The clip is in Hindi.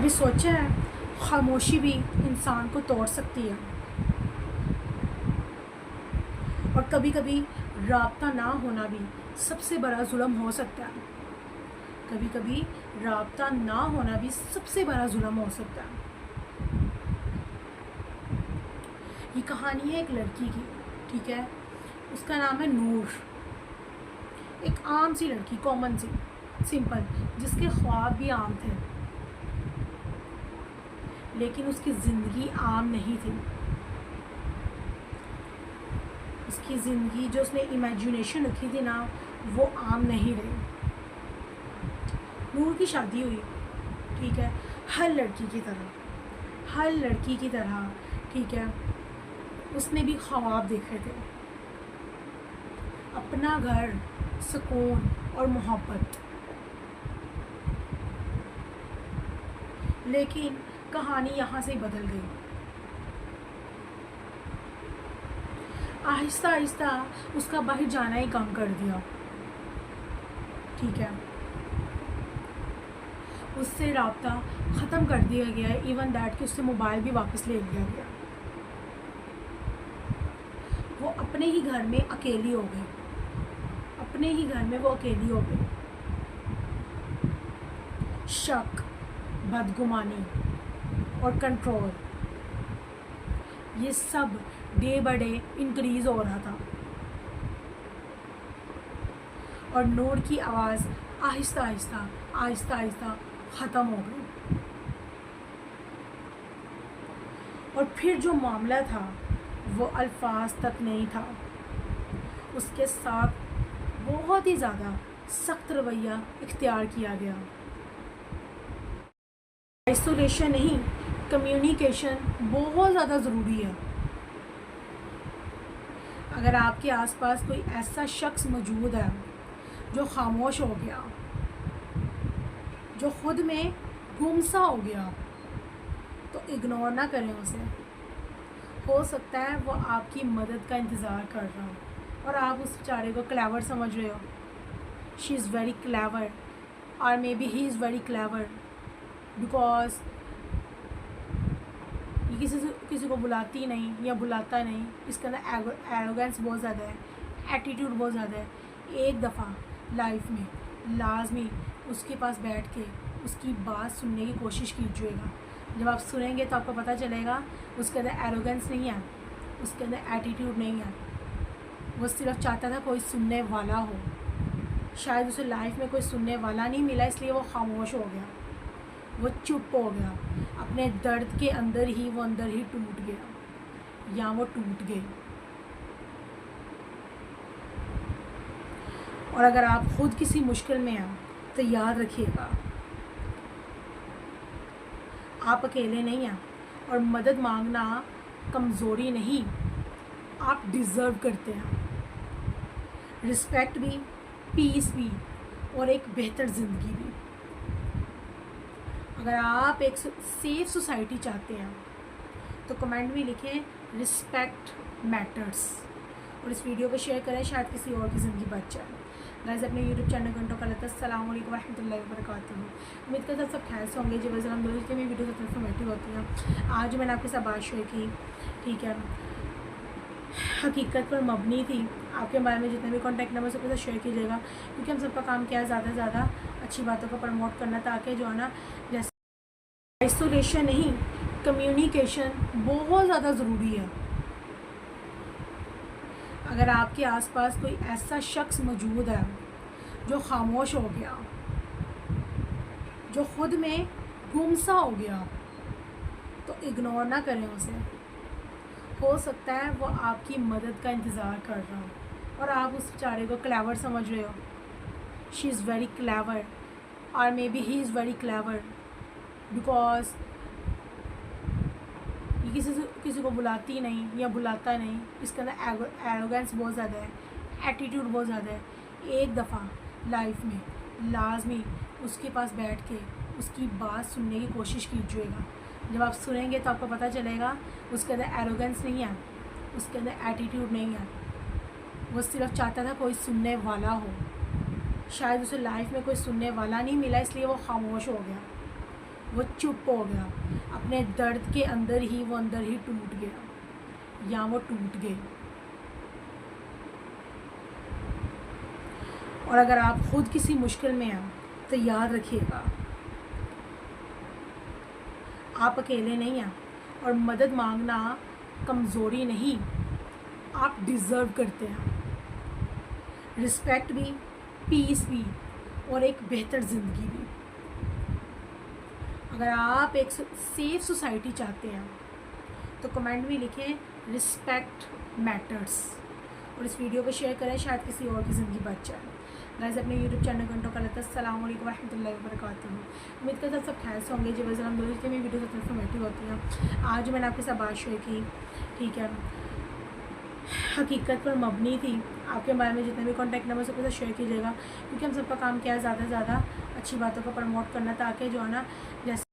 कभी सोचा है खामोशी भी इंसान को तोड़ सकती है। और कभी कभी राब्ता ना होना भी सबसे बड़ा जुल्म हो सकता है। कभी कभी राब्ता ना होना भी सबसे बड़ा जुल्म हो सकता है। ये कहानी है एक लड़की की, ठीक है। उसका नाम है नूर। एक आम सी लड़की, कॉमन सी, सिंपल, जिसके ख्वाब भी आम थे, लेकिन उसकी ज़िंदगी आम नहीं थी। उसकी ज़िंदगी जो उसने इमेजिनेशन रखी थी ना, वो आम नहीं रही। नूर की शादी हुई, ठीक है, हर लड़की की तरह, हर लड़की की तरह, ठीक है। उसने भी ख्वाब देखे थे, अपना घर, सुकून और मोहब्बत। लेकिन कहानी यहाँ से बदल गई। आहिस्ता आहिस्ता उसका बाहर जाना ही कम कर दिया, ठीक है। उससे राब्ता ख़त्म कर दिया गया, इवन दैट कि उससे मोबाइल भी वापस ले लिया गया। वो अपने ही घर में अकेली हो गई, अपने ही घर में वो अकेली हो गई। शक, बदगुमानी और कंट्रोल, ये सब डे बाय डे इंक्रीज़ हो रहा था। और नूर की आवाज़ आहिस्ता आहिस्ता आहिस्ता आहिस्ता ख़त्म हो गई। और फिर जो मामला था वो अल्फाज तक नहीं था, उसके साथ बहुत ही ज़्यादा सख्त रवैया इख्तियार किया गया। आइसोलेशन नहीं, कम्युनिकेशन बहुत ज़्यादा ज़रूरी है। अगर आपके आसपास कोई ऐसा शख्स मौजूद है जो खामोश हो गया, जो खुद में गुमसा हो गया, तो इग्नोर ना करें उसे। हो सकता है वो आपकी मदद का इंतज़ार कर रहा हो और आप उस बेचारे को क्लेवर समझ रहे हो। शी इज़ वेरी क्लेवर, और may be he is very clever, because ये किसी को बुलाती नहीं या बुलाता नहीं। इसके अंदर एरोगेंस बहुत ज़्यादा है, एटीट्यूड बहुत ज़्यादा है। एक दफ़ा लाइफ में लाजमी उसके पास बैठ के उसकी बात सुनने की कोशिश कीजिएगा। जब आप सुनेंगे तो आपको पता चलेगा उसके अंदर एरोगेंस नहीं है, उसके अंदर एटीट्यूड नहीं है। वो सिर्फ चाहता था कोई सुनने वाला हो। शायद उसे लाइफ में कोई सुनने वाला नहीं मिला, इसलिए वो खामोश हो गया, वो चुप हो गया। अपने दर्द के अंदर ही वो अंदर ही टूट गया, या वो टूट गई। और अगर आप खुद किसी मुश्किल में हैं तो याद रखिएगा, आप अकेले नहीं हैं। और मदद मांगना कमज़ोरी नहीं, आप डिज़र्व करते हैं। रिस्पेक्ट भी, पीस भी, और एक बेहतर ज़िंदगी भी। अगर आप एक सेफ़ सोसाइटी चाहते हैं तो कमेंट में लिखें रिस्पेक्ट मैटर्स, और इस वीडियो को शेयर करें, शायद किसी और की ज़िंदगी बच जाए। गाइस, अपने यूट्यूब चैनल घंटों का लगता है। अस्सलाम वालेकुम रहमतुल्लाहि व बरकातुहू। उम्मीद करता हूँ सब खैर से होंगे। जब अलहमदुलिल्लाह मेरी वीडियो सबसे इन्फॉर्मेटिव होती हैं। आज मैंने आपके साथ बात शेयर की, ठीक है, हकीकत पर मबनी थी। आपके बारे में जितने भी कॉन्टैक्ट नंबर सबके साथ शेयर कीजिएगा, क्योंकि हम सबका काम क्या है, ज़्यादा से ज़्यादा अच्छी बातों को प्रमोट करना, ताकि जो है ना, जैसे आइसोलेशन नहीं, कम्युनिकेशन बहुत ज़्यादा ज़रूरी है। अगर आपके आसपास कोई ऐसा शख्स मौजूद है जो खामोश हो गया, जो खुद में गुमसा हो गया, तो इग्नोर ना करें उसे। हो सकता है वो आपकी मदद का इंतज़ार कर रहा हो और आप उस बेचारे को क्लेवर समझ रहे हो। शी इज़ वेरी क्लेवर, और may be he is very clever, because ये किसी को बुलाती नहीं या बुलाता नहीं। इसके अंदर एरोगेंस बहुत ज़्यादा है, एटीट्यूड बहुत ज़्यादा है। एक दफ़ा लाइफ में लाजमी उसके पास बैठ के उसकी बात सुनने की कोशिश कीजिएगा। जब आप सुनेंगे तो आपको पता चलेगा उसके अंदर एरोगेंस नहीं है, उसके अंदर एटीट्यूड नहीं है। वो सिर्फ चाहता था कोई सुनने वाला हो। शायद उसे लाइफ में कोई सुनने वाला नहीं मिला, इसलिए वो खामोश हो गया, वो चुप हो गया, अपने दर्द के अंदर ही टूट गया या वो टूट गए। और अगर आप खुद किसी मुश्किल में हैं तो याद रखिएगा, आप अकेले नहीं हैं और मदद मांगना कमज़ोरी नहीं, आप डिज़र्व करते हैं रिस्पेक्ट भी, पीस भी और एक बेहतर ज़िंदगी भी। अगर आप एक सेफ सोसाइटी चाहते हैं तो कमेंट में लिखें रिस्पेक्ट मैटर्स और इस वीडियो को शेयर करें, शायद किसी और की ज़िंदगी बच जाए। गाइस अपने यूट्यूब चैनल घंटों का लगता है। अस्सलाम वालेकुम रहमतुल्लाहि व बरकातुहू। उम्मीद करता हूँ सब खैर से होंगे। जी वजह अलहमदुलिल्लाह की मेरी वीडियो सबसे इन्फॉर्मेटिव होती हैं। आज मैंने आपके साथ बात शेयर की, ठीक है, हकीकत पर मबनी थी। आपके बारे में जितने भी कॉन्टैक्ट नंबर सबके साथ शेयर कीजिएगा, क्योंकि हम सबका काम क्या है ज़्यादा से ज़्यादा अच्छी बातों को प्रमोट करना, ताकि जो है ना जैसे